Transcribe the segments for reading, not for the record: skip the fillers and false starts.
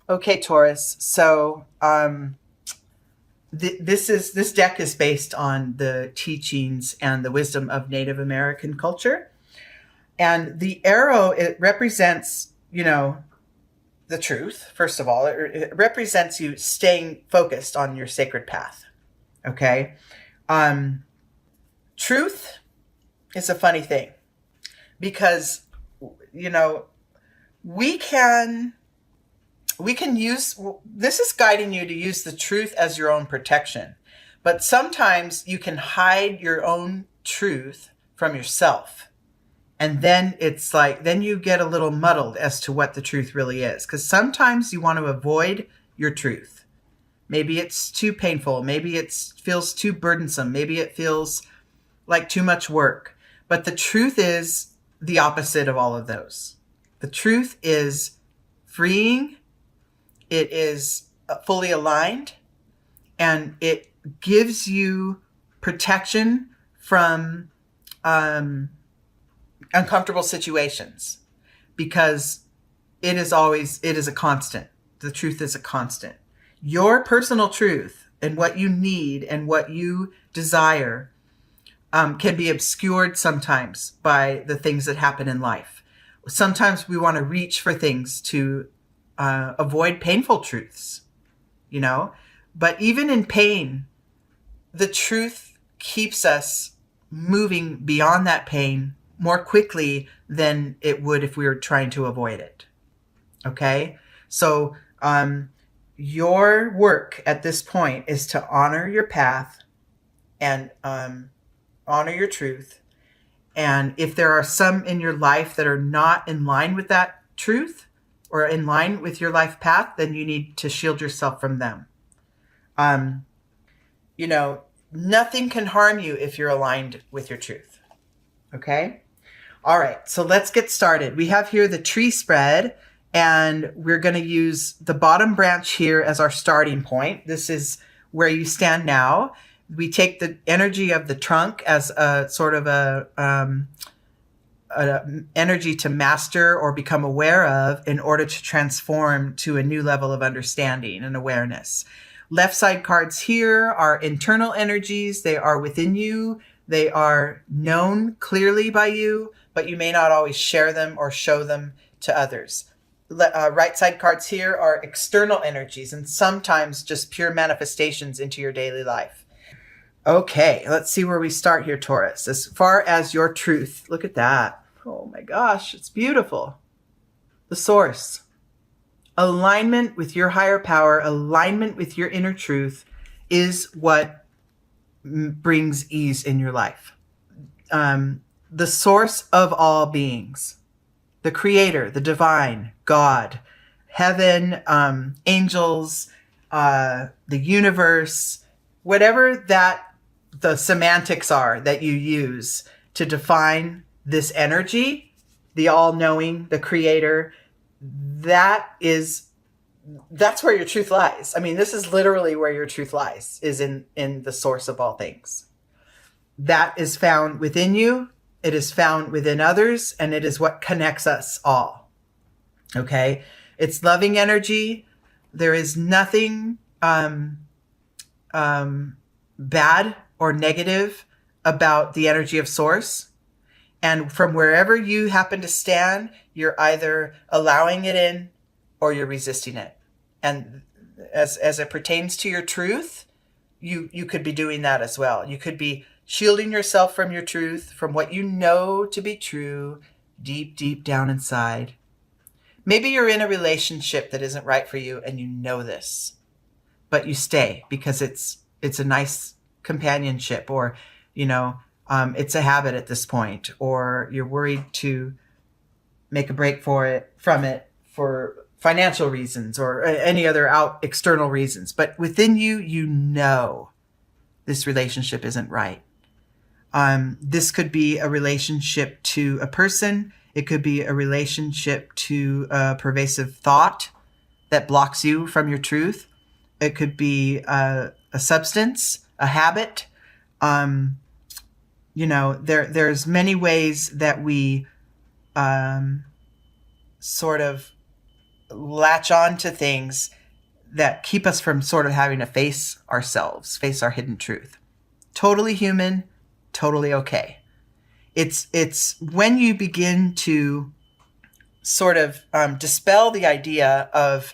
Okay, Taurus. So this deck is based on the teachings and the wisdom of Native American culture, and the arrow, it represents, the truth. First of all, it represents you staying focused on your sacred path. Okay, um, truth is a funny thing because you know we can we can use this is guiding you to use the truth as your own protection, but sometimes you can hide your own truth from yourself, and then it's like then you get a little muddled as to what the truth really is, because sometimes you want to avoid your truth. Maybe it's too painful, maybe it feels too burdensome, maybe it feels like too much work, but the truth is the opposite of all of those. The truth is freeing, it is fully aligned, and it gives you protection from uncomfortable situations, because it is a constant. The truth is a constant. Your personal truth and what you need and what you desire can be obscured sometimes by the things that happen in life. Sometimes we want to reach for things to avoid painful truths, you know? But even in pain, the truth keeps us moving beyond that pain more quickly than it would if we were trying to avoid it. Okay? So, your work at this point is to honor your path and honor your truth. And if there are some in your life that are not in line with that truth or in line with your life path, then you need to shield yourself from them. Um, Nothing can harm you if you're aligned with your truth. Okay? All right, so let's get started. We have here the tree spread, and we're going to use the bottom branch here as our starting point. This is where you stand now. We take the energy of the trunk as a sort of a energy to master or become aware of in order to transform to a new level of understanding and awareness. Left side cards here are internal energies. They are within you. They are known clearly by you, but you may not always share them or show them to others. Right side cards here are external energies and sometimes just pure manifestations into your daily life. Okay, let's see where we start here, Taurus. As far as your truth, look at that. Oh my gosh, it's beautiful. The source. Alignment with your higher power, alignment with your inner truth is what brings ease in your life. The source of all beings, the creator, the divine, God, heaven, angels, the universe, whatever that the semantics are that you use to define this energy, the all-knowing, the creator, that's where your truth lies. I mean, this is literally where your truth lies, is in the source of all things. That is found within you. It is found within others, and it is what connects us all. Okay? It's loving energy. There is nothing bad or negative about the energy of source. And from wherever you happen to stand, you're either allowing it in or you're resisting it. And as it pertains to your truth, you could be doing that as well. You could be shielding yourself from your truth, from what you know to be true, deep, deep down inside. Maybe you're in a relationship that isn't right for you and you know this, but you stay because it's a nice companionship, or, it's a habit at this point, or you're worried to make a break from it for financial reasons or any other external reasons. But within you, this relationship isn't right. This could be a relationship to a person. It could be a relationship to a pervasive thought that blocks you from your truth. It could be a substance, a habit. There's many ways that we sort of latch on to things that keep us from sort of having to face ourselves, face our hidden truth. Totally human, totally okay. It's when you begin to sort of dispel the idea of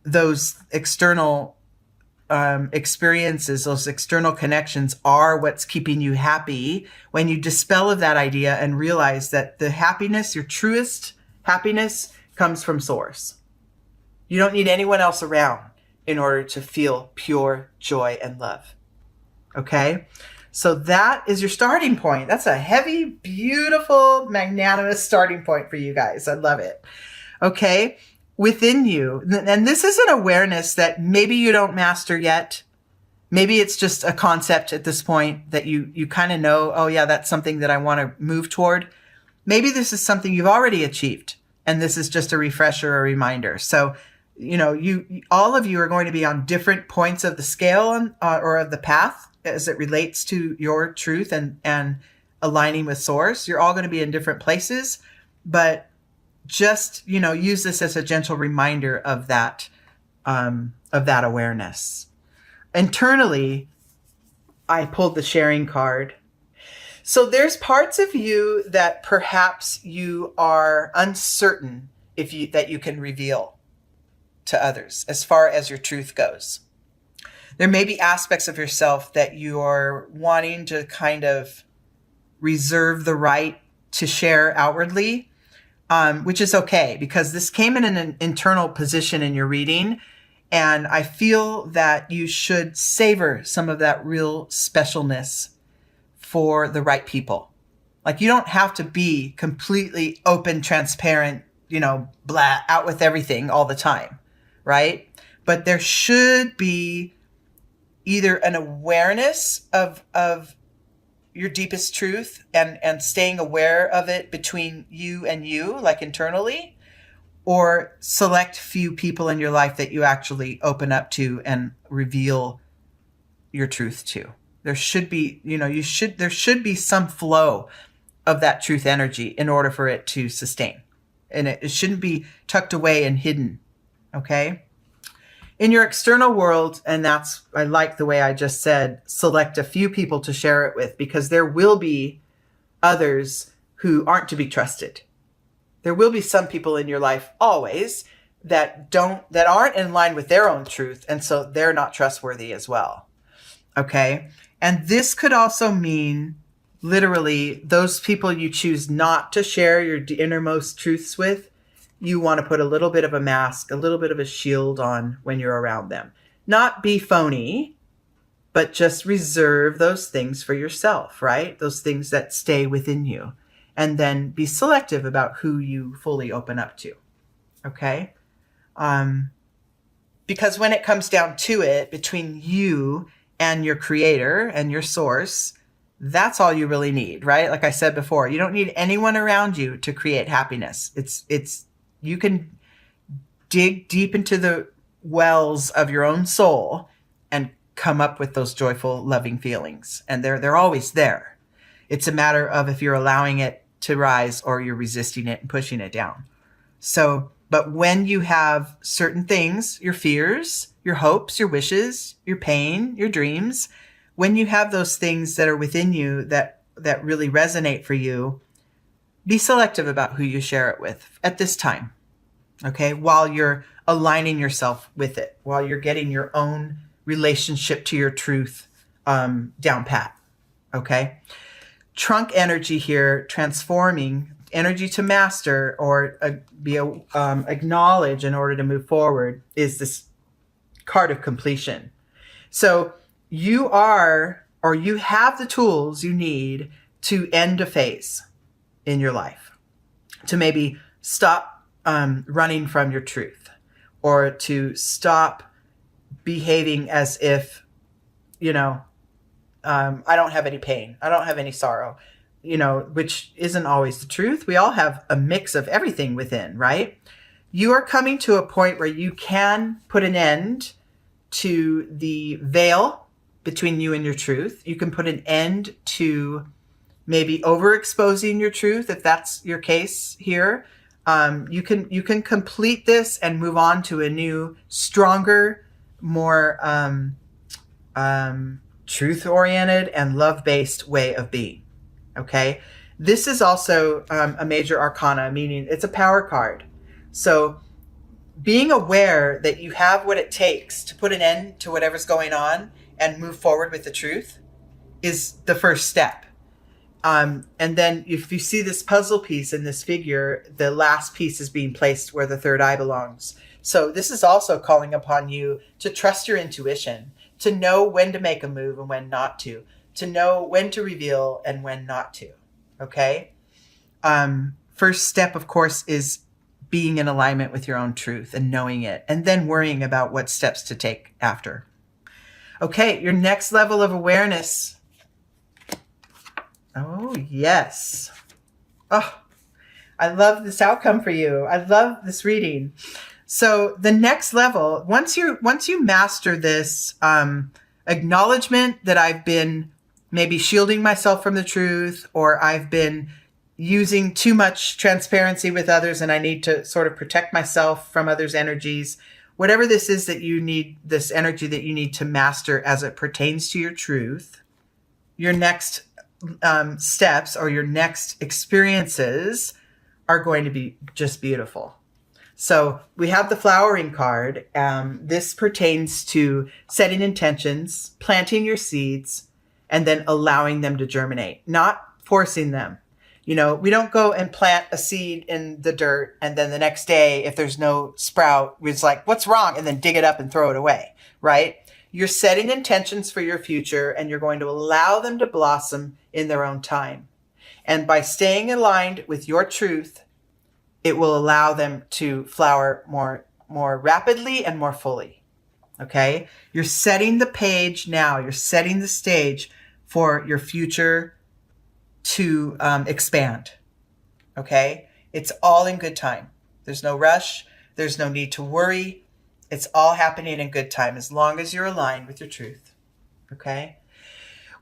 those external experiences, those external connections are what's keeping you happy. When you dispel of that idea and realize that the happiness, your truest happiness, comes from source. You don't need anyone else around in order to feel pure joy and love. Okay? So that is your starting point. That's a heavy, beautiful, magnanimous starting point for you guys. I love it. Okay? Within you, and this is an awareness that maybe you don't master yet. Maybe it's just a concept at this point that you kind of know, oh yeah, that's something that I want to move toward. Maybe this is something you've already achieved, and this is just a refresher or reminder. So, you all of you are going to be on different points of the scale or of the path as it relates to your truth and aligning with source. You're all going to be in different places, but just, use this as a gentle reminder of that awareness. Internally, I pulled the sharing card. So there's parts of you that perhaps you are uncertain that you can reveal to others as far as your truth goes. There may be aspects of yourself that you're wanting to kind of reserve the right to share outwardly, which is okay, because this came in an internal position in your reading. And I feel that you should savor some of that real specialness for the right people. Like, you don't have to be completely open, transparent, blah, out with everything all the time, right? But there should be either an awareness of your deepest truth and staying aware of it between you and you, like internally, or select few people in your life that you actually open up to and reveal your truth to. There should be, there should be some flow of that truth energy in order for it to sustain. And it shouldn't be tucked away and hidden. Okay? In your external world, and I like the way I just said, select a few people to share it with, because there will be others who aren't to be trusted. There will be some people in your life always that aren't in line with their own truth, and so they're not trustworthy as well. Okay? And this could also mean literally those people you choose not to share your innermost truths with. You want to put a little bit of a mask, a little bit of a shield on when you're around them. Not be phony, but just reserve those things for yourself, right? Those things that stay within you. And then be selective about who you fully open up to, okay? Because when it comes down to it, between you and your creator and your source, that's all you really need, right? Like I said before, you don't need anyone around you to create happiness. You can dig deep into the wells of your own soul and come up with those joyful, loving feelings. And they're always there. It's a matter of if you're allowing it to rise or you're resisting it and pushing it down. So, but when you have certain things, your fears, your hopes, your wishes, your pain, your dreams, when you have those things that are within you that really resonate for you, be selective about who you share it with at this time, okay? While you're aligning yourself with it, while you're getting your own relationship to your truth down pat, okay? Trunk energy here, transforming energy to master or acknowledge in order to move forward, is this card of completion. So you have the tools you need to end a phase in your life, to maybe stop running from your truth, or to stop behaving as if, I don't have any pain, I don't have any sorrow, which isn't always the truth. We all have a mix of everything within, right? You are coming to a point where you can put an end to the veil between you and your truth. You can put an end to maybe overexposing your truth, if that's your case here. You can complete this and move on to a new, stronger, more truth-oriented and love-based way of being. Okay, this is also a major arcana, meaning it's a power card. So being aware that you have what it takes to put an end to whatever's going on and move forward with the truth is the first step. And then if you see this puzzle piece in this figure, the last piece is being placed where the third eye belongs. So this is also calling upon you to trust your intuition, to know when to make a move and when not to know when to reveal and when not to. Okay? First step, of course, is being in alignment with your own truth and knowing it, and then worrying about what steps to take after. Okay, your next level of awareness. Oh, yes. Oh, I love this outcome for you. I love this reading. So the next level, once you master this acknowledgement that I've been maybe shielding myself from the truth, or I've been using too much transparency with others and I need to sort of protect myself from others' energies, whatever this is that you need, this energy that you need to master as it pertains to your truth, your next steps or your next experiences are going to be just beautiful. So we have the flowering card. This pertains to setting intentions, planting your seeds, and then allowing them to germinate, not forcing them. You know, we don't go and plant a seed in the dirt and then the next day, if there's no sprout, it's like, what's wrong? And then dig it up and throw it away, right? You're setting intentions for your future and you're going to allow them to blossom in their own time. And by staying aligned with your truth, it will allow them to flower more rapidly and more fully. Okay? You're setting the page now. You're setting the stage for your future to expand. Okay? It's all in good time. There's no rush. There's no need to worry. It's all happening in good time as long as you're aligned with your truth. Okay?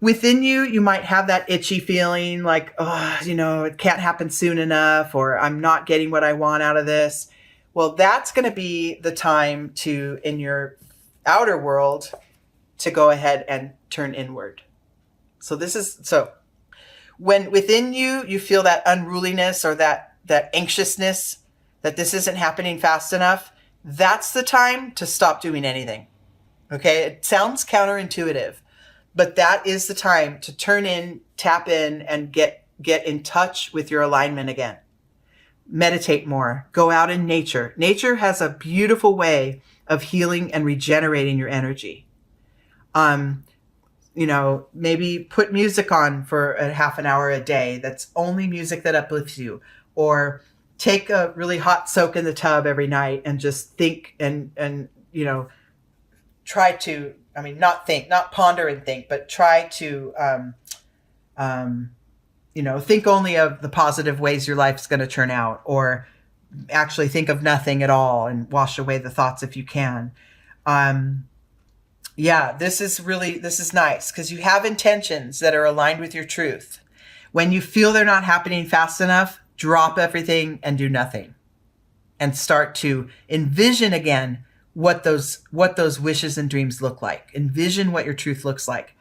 Within you, you might have that itchy feeling like, oh, it can't happen soon enough, or I'm not getting what I want out of this. Well, that's going to be the time to, in your outer world, to go ahead and turn inward. So when within you feel that unruliness or that anxiousness that this isn't happening fast enough, that's the time to stop doing anything. Okay? It sounds counterintuitive, but that is the time to turn in, tap in, and get in touch with your alignment again. Meditate more. Go out in nature. Nature has a beautiful way of healing and regenerating your energy. Maybe put music on for a half an hour a day. That's only music that uplifts you. Or take a really hot soak in the tub every night and just think and try to, not ponder and think, but try to, think only of the positive ways your life's going to turn out, or actually think of nothing at all and wash away the thoughts if you can. This is nice because you have intentions that are aligned with your truth. When you feel they're not happening fast enough, drop everything and do nothing and start to envision again what those wishes and dreams look like. Envision what your truth looks like.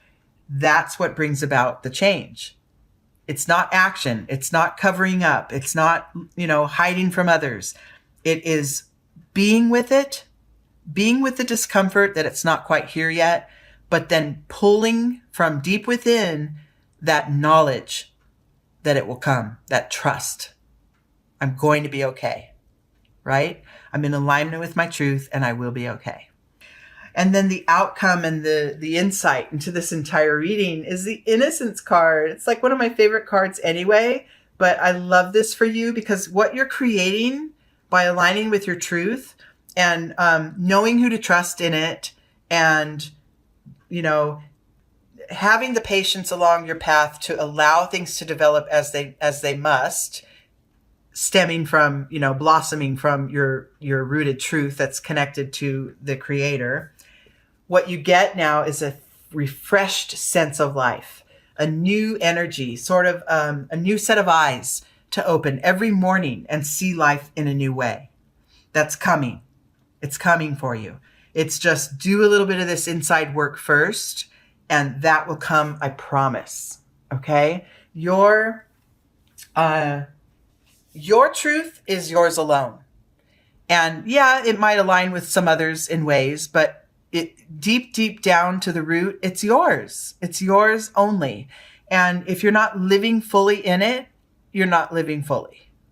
That's what brings about the change. It's not action. It's not covering up. It's not, hiding from others. It is being with it, being with the discomfort that it's not quite here yet, but then pulling from deep within that knowledge that it will come, that trust. I'm going to be okay, right? I'm in alignment with my truth and I will be okay. And then the outcome and the insight into this entire reading is the Innocence card. It's like one of my favorite cards anyway, but I love this for you because what you're creating by aligning with your truth and knowing who to trust in it and, having the patience along your path to allow things to develop as they must, stemming from, blossoming from your rooted truth that's connected to the Creator. What you get now is a refreshed sense of life, a new energy, sort of a new set of eyes to open every morning and see life in a new way. That's coming. It's coming for you. It's just do a little bit of this inside work first, and that will come, I promise. Okay? Your truth is yours alone. And yeah, it might align with some others in ways, but deep down to the root, it's yours. It's yours only. And if you're not living fully in it, you're not living fully.